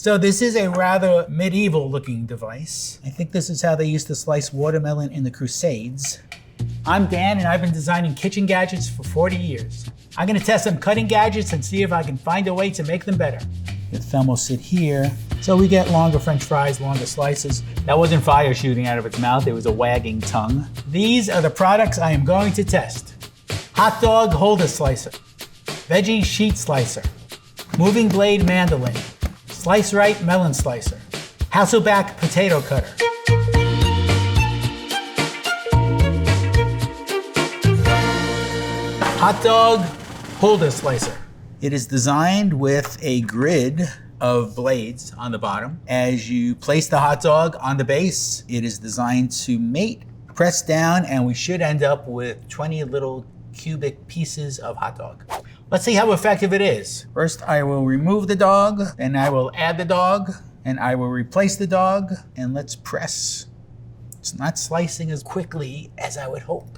So this is a rather medieval looking device. I think this is how they used to slice watermelon in the Crusades. I'm Dan and I've been designing kitchen gadgets for 40 years. I'm gonna test some cutting gadgets and see if I can find a way to make them better. The thumb will sit here. So we get longer French fries, longer slices. That wasn't fire shooting out of its mouth, it was a wagging tongue. These are the products I am going to test. Hot dog holder slicer. Veggie sheet slicer. Moving blade mandolin. Slice right melon slicer. Hassleback potato cutter. Hot dog holder slicer. It is designed with a grid of blades on the bottom. As you place the hot dog on the base, it is designed to mate, press down, and we should end up with 20 little cubic pieces of hot dog. Let's see how effective it is. First, I will remove the dog, then I will add the dog, and I will replace the dog, and let's press. It's not slicing as quickly as I would hope.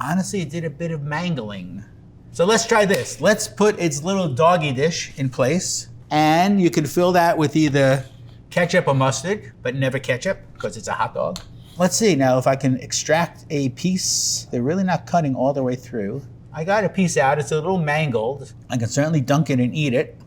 Honestly, it did a bit of mangling. So let's try this. Let's put its little doggy dish in place, and you can fill that with either ketchup or mustard, but never ketchup because it's a hot dog. Let's see now if I can extract a piece. They're really not cutting all the way through. I got a piece out, it's a little mangled. I can certainly dunk it and eat it.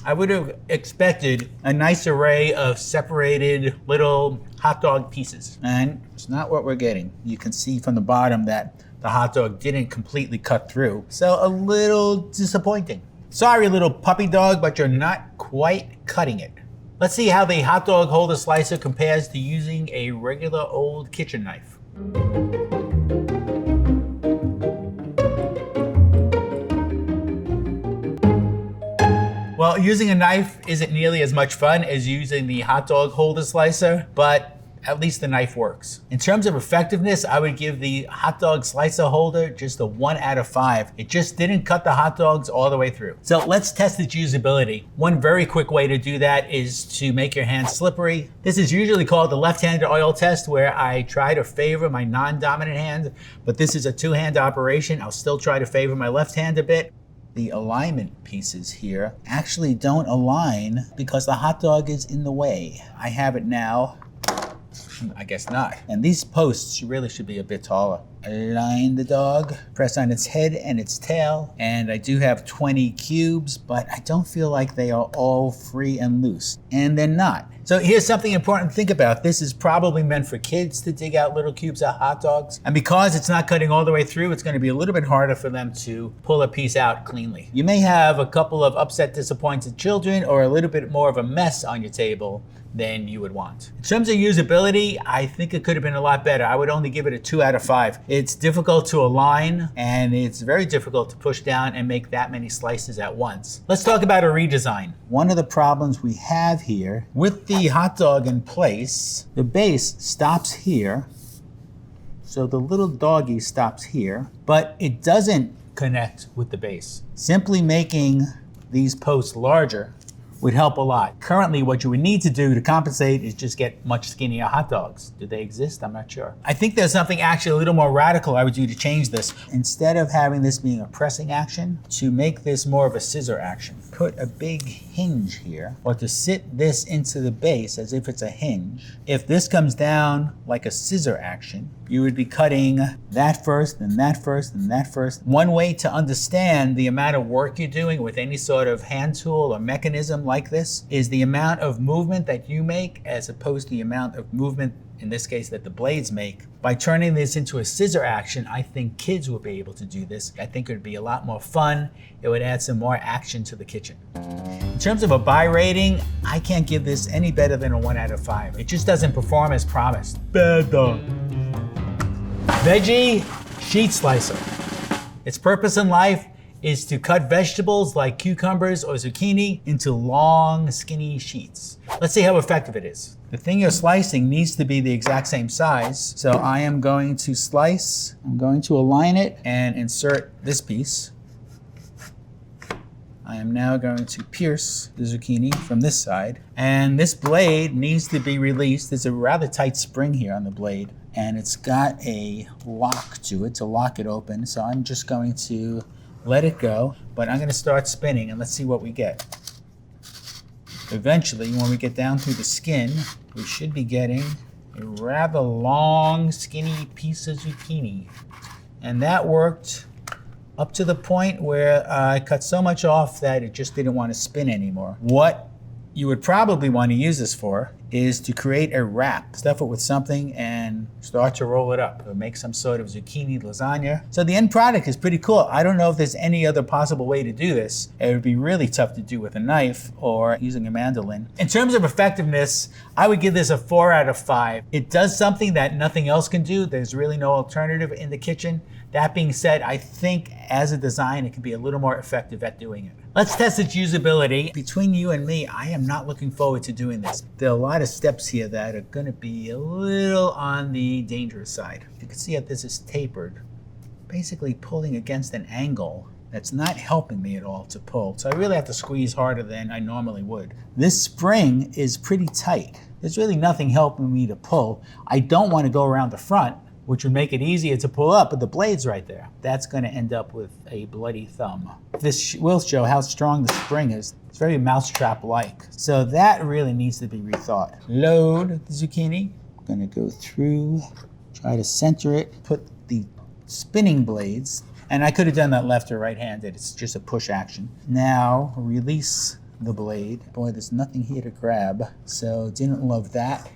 I would have expected a nice array of separated little hot dog pieces, and it's not what we're getting. You can see from the bottom that the hot dog didn't completely cut through, so a little disappointing. Sorry, little puppy dog, but you're not quite cutting it. Let's see how the hot dog holder slicer compares to using a regular old kitchen knife. Well, using a knife isn't nearly as much fun as using the hot dog holder slicer, but at least the knife works. In terms of effectiveness, I would give the hot dog slicer holder just a 1 out of 5. It just didn't cut the hot dogs all the way through. So let's test its usability. One very quick way to do that is to make your hands slippery. This is usually called the left-handed oil test, where I try to favor my non-dominant hand, but this is a two-hand operation. I'll still try to favor my left hand a bit. The alignment pieces here actually don't align because the hot dog is in the way. I have it now. I guess not. And these posts really should be a bit taller. Align the dog, press on its head and its tail, and I do have 20 cubes, but I don't feel like they are all free and loose, and they're not. So here's something important to think about. This is probably meant for kids to dig out little cubes of hot dogs, and because it's not cutting all the way through, it's going to be a little bit harder for them to pull a piece out cleanly. You may have a couple of upset, disappointed children, or a little bit more of a mess on your table than you would want. In terms of usability, I think it could have been a lot better. I would only give it a 2 out of 5. It's difficult to align, and it's very difficult to push down and make that many slices at once. Let's talk about a redesign. One of the problems we have here, with the hot dog in place, the base stops here, so the little doggy stops here, but it doesn't connect with the base. Simply making these posts larger would help a lot. Currently, what you would need to do to compensate is just get much skinnier hot dogs. Do they exist? I'm not sure. I think there's something actually a little more radical I would do to change this. Instead of having this being a pressing action, to make this more of a scissor action. Put a big hinge here, or to sit this into the base as if it's a hinge. If this comes down like a scissor action, you would be cutting that first, and that first, and that first. One way to understand the amount of work you're doing with any sort of hand tool or mechanism like this is the amount of movement that you make as opposed to the amount of movement, in this case, that the blades make. By turning this into a scissor action, I think kids will be able to do this. I think it would be a lot more fun. It would add some more action to the kitchen. In terms of a buy rating, I can't give this any better than a 1 out of 5. It just doesn't perform as promised. Bad dog. Veggie sheet slicer. Its purpose in life is to cut vegetables like cucumbers or zucchini into long, skinny sheets. Let's see how effective it is. The thing you're slicing needs to be the exact same size. So I am going to slice, I'm going to align it and insert this piece. I am now going to pierce the zucchini from this side. And this blade needs to be released. There's a rather tight spring here on the blade, and it's got a lock to it to lock it open. So I'm just going to let it go, but I'm going to start spinning and let's see what we get. Eventually, when we get down through the skin, we should be getting a rather long, skinny piece of zucchini. And that worked up to the point where I cut so much off that it just didn't want to spin anymore. What you would probably want to use this for is to create a wrap. Stuff it with something and start to roll it up or make some sort of zucchini lasagna. So the end product is pretty cool. I don't know if there's any other possible way to do this. It would be really tough to do with a knife or using a mandolin. In terms of effectiveness, I would give this a 4 out of 5. It does something that nothing else can do. There's really no alternative in the kitchen. That being said, I think as a design, it can be a little more effective at doing it. Let's test its usability. Between you and me, I am not looking forward to doing this. There are a lot of steps here that are gonna be a little on the dangerous side. You can see how this is tapered, basically pulling against an angle that's not helping me at all to pull. So I really have to squeeze harder than I normally would. This spring is pretty tight. There's really nothing helping me to pull. I don't want to go around the front, which would make it easier to pull up, but the blade's right there. That's gonna end up with a bloody thumb. This will show how strong the spring is. It's very mousetrap-like. So that really needs to be rethought. Load the zucchini. I'm gonna go through, try to center it, put the spinning blades, and I could have done that left or right-handed. It's just a push action. Now, release the blade. Boy, there's nothing here to grab, so didn't love that.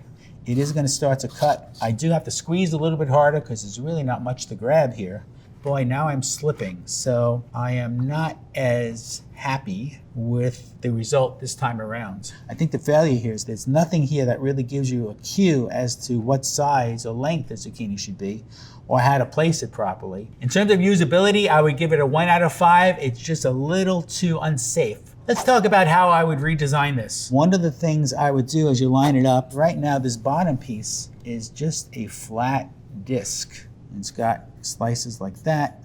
It is going to start to cut. I do have to squeeze a little bit harder because there's really not much to grab here. Boy, now I'm slipping. So I am not as happy with the result this time around. I think the failure here is there's nothing here that really gives you a cue as to what size or length the zucchini should be or how to place it properly. In terms of usability, I would give it a 1 out of 5. It's just a little too unsafe. Let's talk about how I would redesign this. One of the things I would do as you line it up, right now this bottom piece is just a flat disc. It's got slices like that.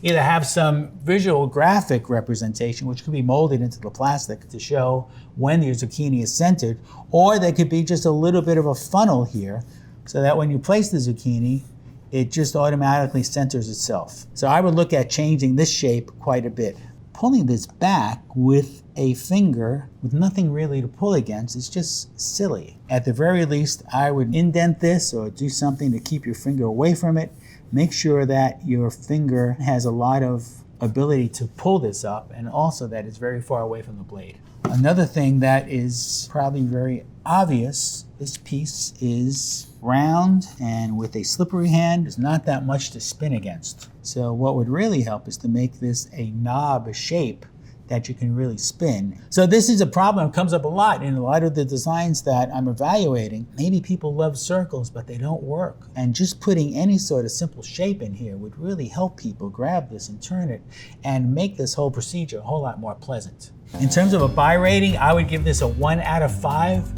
Either have some visual graphic representation, which could be molded into the plastic to show when your zucchini is centered, or there could be just a little bit of a funnel here so that when you place the zucchini, it just automatically centers itself. So I would look at changing this shape quite a bit. Pulling this back with a finger with nothing really to pull against is just silly. At the very least, I would indent this or do something to keep your finger away from it. Make sure that your finger has a lot of ability to pull this up and also that it's very far away from the blade. Another thing that is probably very obvious, this piece is round and with a slippery hand, there's not that much to spin against. So what would really help is to make this a knob shape that you can really spin. So this is a problem that comes up a lot in a lot of the designs that I'm evaluating. Maybe people love circles, but they don't work. And just putting any sort of simple shape in here would really help people grab this and turn it and make this whole procedure a whole lot more pleasant. In terms of a buy rating, I would give this a 1 out of 5.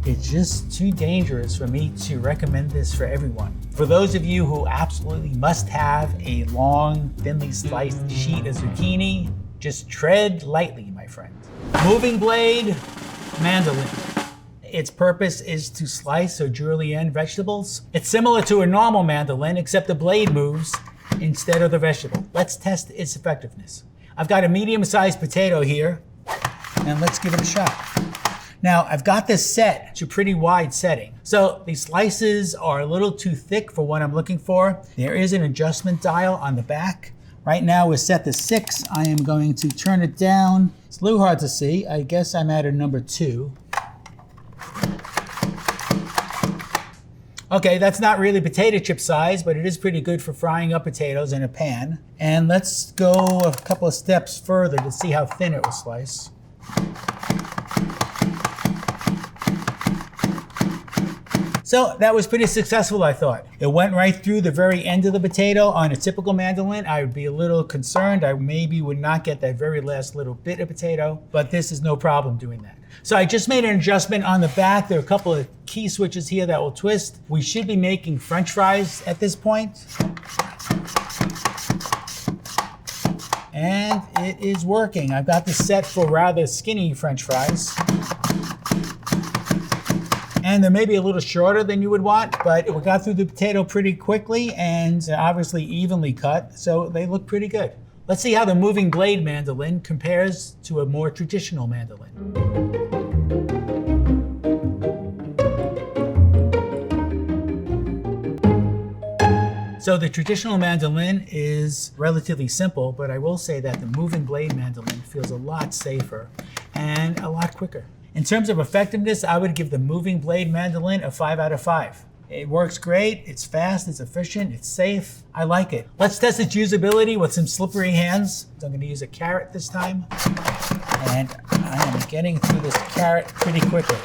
It's just too dangerous for me to recommend this for everyone. For those of you who absolutely must have a long, thinly sliced sheet of zucchini, just tread lightly, my friend. Moving blade, mandolin. Its purpose is to slice or julienne vegetables. It's similar to a normal mandolin, except the blade moves instead of the vegetable. Let's test its effectiveness. I've got a medium-sized potato here, and let's give it a shot. Now, I've got this set to a pretty wide setting. So these slices are a little too thick for what I'm looking for. There is an adjustment dial on the back. Right now we're set to 6. I am going to turn it down. It's a little hard to see. I guess I'm at a number 2. Okay, that's not really potato chip size, but it is pretty good for frying up potatoes in a pan. And let's go a couple of steps further to see how thin it will slice. So that was pretty successful, I thought. It went right through the very end of the potato. On a typical mandolin, I would be a little concerned. I maybe would not get that very last little bit of potato, but this is no problem doing that. So I just made an adjustment on the back. There are a couple of key switches here that will twist. We should be making French fries at this point. And it is working. I've got this set for rather skinny French fries. And they're maybe a little shorter than you would want, but we got through the potato pretty quickly and obviously evenly cut, so they look pretty good. Let's see how the moving blade mandolin compares to a more traditional mandolin. So the traditional mandolin is relatively simple, but I will say that the moving blade mandolin feels a lot safer and a lot quicker. In terms of effectiveness, I would give the moving blade mandolin a 5 out of 5. It works great, it's fast, it's efficient, it's safe. I like it. Let's test its usability with some slippery hands. So I'm gonna use a carrot this time. And I am getting through this carrot pretty quickly.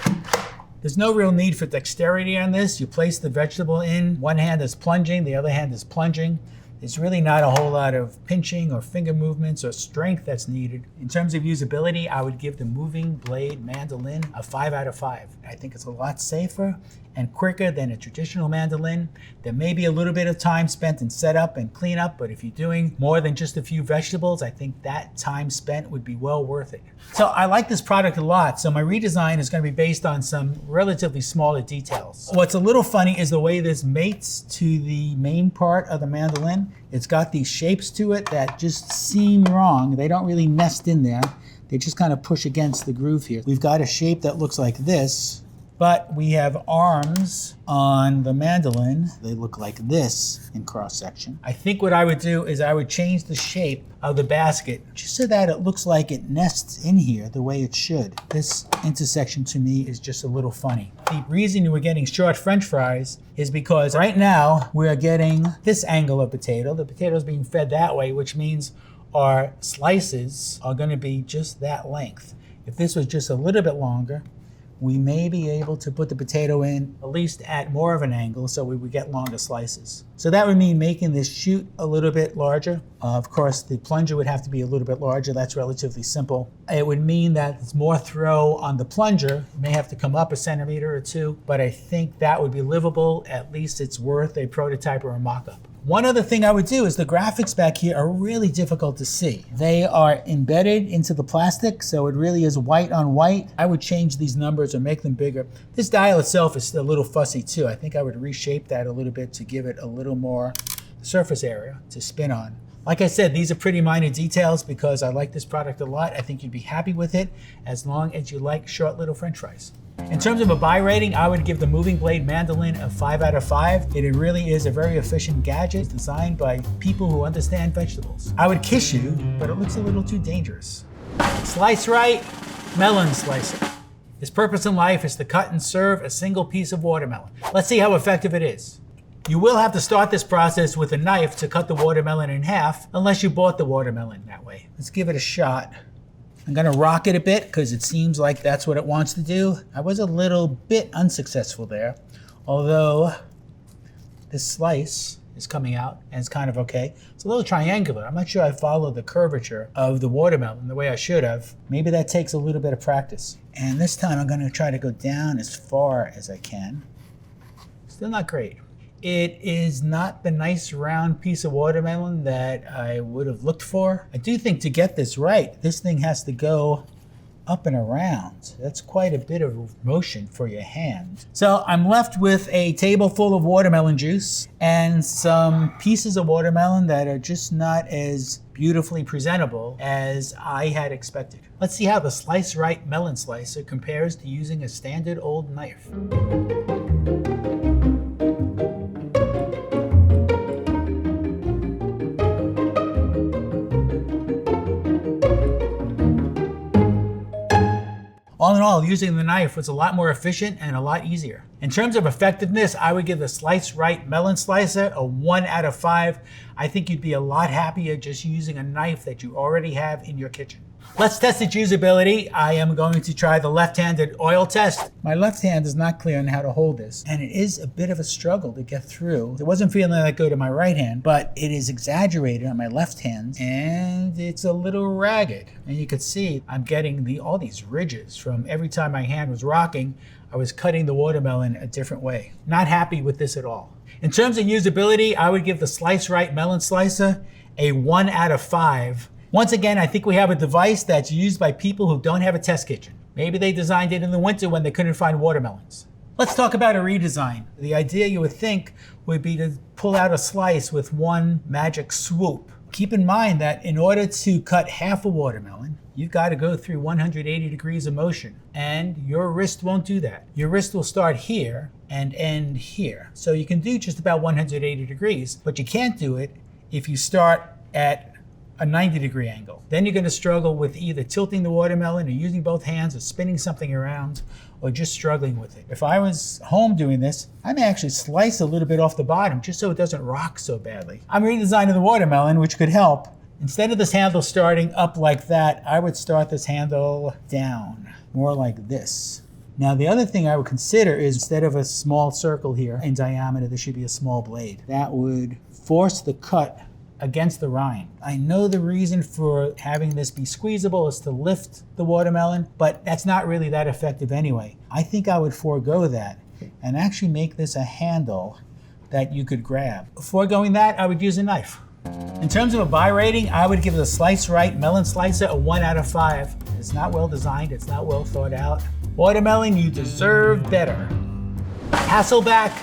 There's no real need for dexterity on this. You place the vegetable in, one hand is plunging, the other hand is plunging. There's really not a whole lot of pinching or finger movements or strength that's needed. In terms of usability, I would give the moving blade mandolin a 5 out of 5. I think it's a lot safer and quicker than a traditional mandolin. There may be a little bit of time spent in setup and cleanup, but if you're doing more than just a few vegetables, I think that time spent would be well worth it. So I like this product a lot, so my redesign is going to be based on some relatively smaller details. What's a little funny is the way this mates to the main part of the mandolin. It's got these shapes to it that just seem wrong. They don't really nest in there. They just kind of push against the groove here. We've got a shape that looks like this, but we have arms on the mandolin. They look like this in cross section. I think what I would do is I would change the shape of the basket just so that it looks like it nests in here the way it should. This intersection to me is just a little funny. The reason we're getting short French fries is because right now we're getting this angle of potato. The potato is being fed that way, which means our slices are going to be just that length. If this was just a little bit longer, we may be able to put the potato in at least at more of an angle so we would get longer slices. So that would mean making this chute a little bit larger. Of course, the plunger would have to be a little bit larger. That's relatively simple. It would mean that there's more throw on the plunger. It may have to come up a centimeter or two, but I think that would be livable. At least it's worth a prototype or a mock-up. One other thing I would do is the graphics back here are really difficult to see. They are embedded into the plastic, so it really is white on white. I would change these numbers or make them bigger. This dial itself is a little fussy too. I think I would reshape that a little bit to give it a little more surface area to spin on. Like I said, these are pretty minor details because I like this product a lot. I think you'd be happy with it as long as you like short little French fries. In terms of a buy rating, I would give the moving blade mandolin a 5 out of 5. It really is a very efficient gadget designed by people who understand vegetables. I would kiss you, but it looks a little too dangerous. Slice right, melon slicer. Its purpose in life is to cut and serve a single piece of watermelon. Let's see how effective it is. You will have to start this process with a knife to cut the watermelon in half, unless you bought the watermelon that way. Let's give it a shot. I'm gonna rock it a bit because it seems like that's what it wants to do. I was a little bit unsuccessful there, although this slice is coming out and it's kind of okay. It's a little triangular. I'm not sure I followed the curvature of the watermelon the way I should have. Maybe that takes a little bit of practice. And this time I'm gonna try to go down as far as I can. Still not great. It is not the nice round piece of watermelon that I would have looked for. I do think to get this right, this thing has to go up and around. That's quite a bit of motion for your hand. So I'm left with a table full of watermelon juice and some pieces of watermelon that are just not as beautifully presentable as I had expected. Let's see how the Slice Right melon slicer compares to using a standard old knife. All in all, using the knife was a lot more efficient and a lot easier. In terms of effectiveness, I would give the Slice Right melon slicer a 1 out of 5. I think you'd be a lot happier just using a knife that you already have in your kitchen. Let's test its usability. I am going to try the left-handed oil test. My left hand is not clear on how to hold this, and it is a bit of a struggle to get through. It wasn't feeling that good on my right hand, but it is exaggerated on my left hand, and it's a little ragged. And you can see I'm getting all these ridges from every time my hand was rocking. I was cutting the watermelon a different way. Not happy with this at all. In terms of usability, I would give the Slice Right melon slicer a 1 out of 5. Once again, I think we have a device that's used by people who don't have a test kitchen. Maybe they designed it in the winter when they couldn't find watermelons. Let's talk about a redesign. The idea you would think would be to pull out a slice with one magic swoop. Keep in mind that in order to cut half a watermelon, you've got to go through 180 degrees of motion, and your wrist won't do that. Your wrist will start here and end here. So you can do just about 180 degrees, but you can't do it if you start at a 90-degree angle. Then you're going to struggle with either tilting the watermelon or using both hands or spinning something around or just struggling with it. If I was home doing this, I may actually slice a little bit off the bottom just so it doesn't rock so badly. I'm redesigning the watermelon, which could help. Instead of this handle starting up like that, I would start this handle down, more like this. Now, the other thing I would consider is instead of a small circle here in diameter, there should be a small blade. That would force the cut against the rind. I know the reason for having this be squeezable is to lift the watermelon, but that's not really that effective anyway. I think I would forego that and actually make this a handle that you could grab. Foregoing that, I would use a knife. In terms of a buy rating, I would give the Slice Right melon slicer a 1 out of 5. It's not well designed, it's not well thought out. Watermelon, you deserve better. Hassleback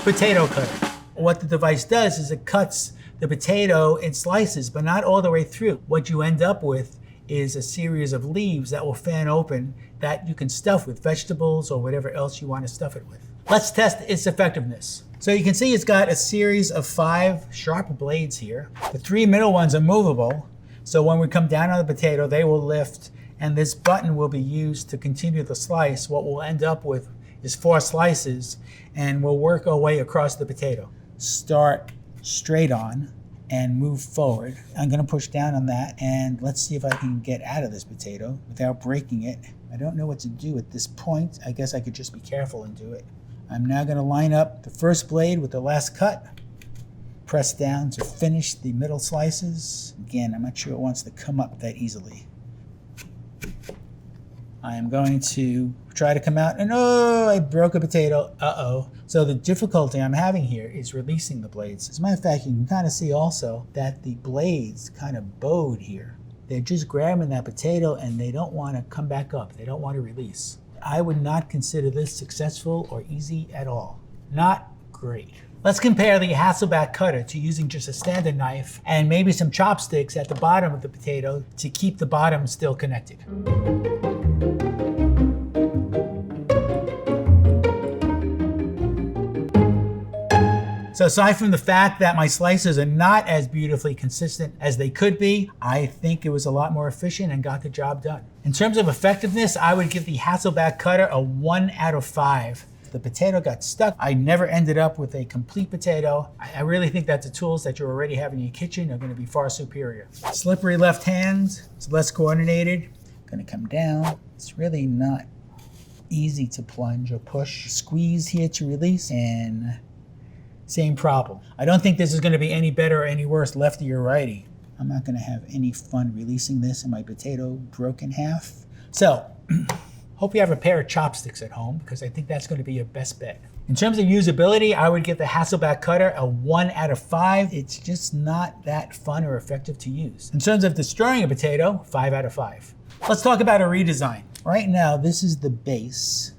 potato cutter. What the device does is it cuts the potato in slices, but not all the way through. What you end up with is a series of leaves that will fan open that you can stuff with vegetables or whatever else you want to stuff it with. Let's test its effectiveness. So you can see it's got a series of 5 sharp blades here. The 3 middle ones are movable, so when we come down on the potato, they will lift, and this button will be used to continue the slice. What we'll end up with is 4 slices, and we'll work our way across the potato. Start straight on and move forward. I'm gonna push down on that, and let's see if I can get out of this potato without breaking it. I don't know what to do at this point. I guess I could just be careful and do it. I'm now gonna line up the first blade with the last cut, press down to finish the middle slices. Again, I'm not sure it wants to come up that easily. I am going to try to come out, and oh, I broke a potato, uh-oh. So the difficulty I'm having here is releasing the blades. As a matter of fact, you can kind of see also that the blades kind of bowed here. They're just grabbing that potato and they don't want to come back up. They don't want to release. I would not consider this successful or easy at all. Not great. Let's compare the Hassleback cutter to using just a standard knife and maybe some chopsticks at the bottom of the potato to keep the bottom still connected. So aside from the fact that my slices are not as beautifully consistent as they could be, I think it was a lot more efficient and got the job done. In terms of effectiveness, I would give the Hassleback cutter a 1 out of 5. The potato got stuck. I never ended up with a complete potato. I really think that the tools that you already have in your kitchen are going to be far superior. Slippery left hand, it's less coordinated. Going to come down. It's really not easy to plunge or push. Squeeze here to release, and same problem. I don't think this is going to be any better or any worse lefty or righty. I'm not going to have any fun releasing this and my potato broke in half. So, hope you have a pair of chopsticks at home, because I think that's going to be your best bet. In terms of usability, I would give the Hassleback cutter a 1 out of 5. It's just not that fun or effective to use. In terms of destroying a potato, 5 out of 5. Let's talk about a redesign. Right now, this is the base.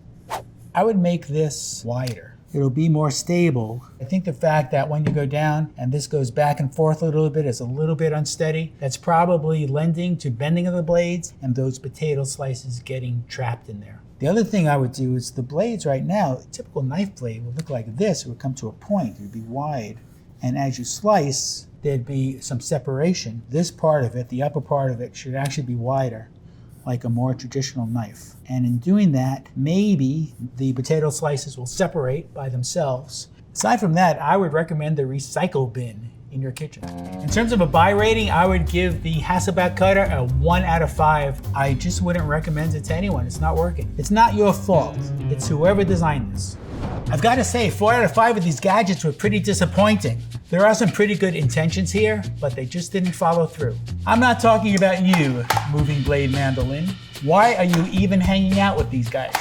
I would make this wider. It'll be more stable. I think the fact that when you go down and this goes back and forth a little bit is a little bit unsteady. That's probably lending to bending of the blades and those potato slices getting trapped in there. The other thing I would do is the blades right now, a typical knife blade would look like this. It would come to a point, it would be wide. And as you slice, there'd be some separation. This part of it, the upper part of it, should actually be wider, like a more traditional knife. And in doing that, maybe the potato slices will separate by themselves. Aside from that, I would recommend the recycle bin in your kitchen. In terms of a buy rating, I would give the Hassleback cutter a 1 out of 5. I just wouldn't recommend it to anyone. It's not working. It's not your fault. It's whoever designed this. I've got to say, 4 out of 5 of these gadgets were pretty disappointing. There are some pretty good intentions here, but they just didn't follow through. I'm not talking about you, moving blade mandolin. Why are you even hanging out with these guys?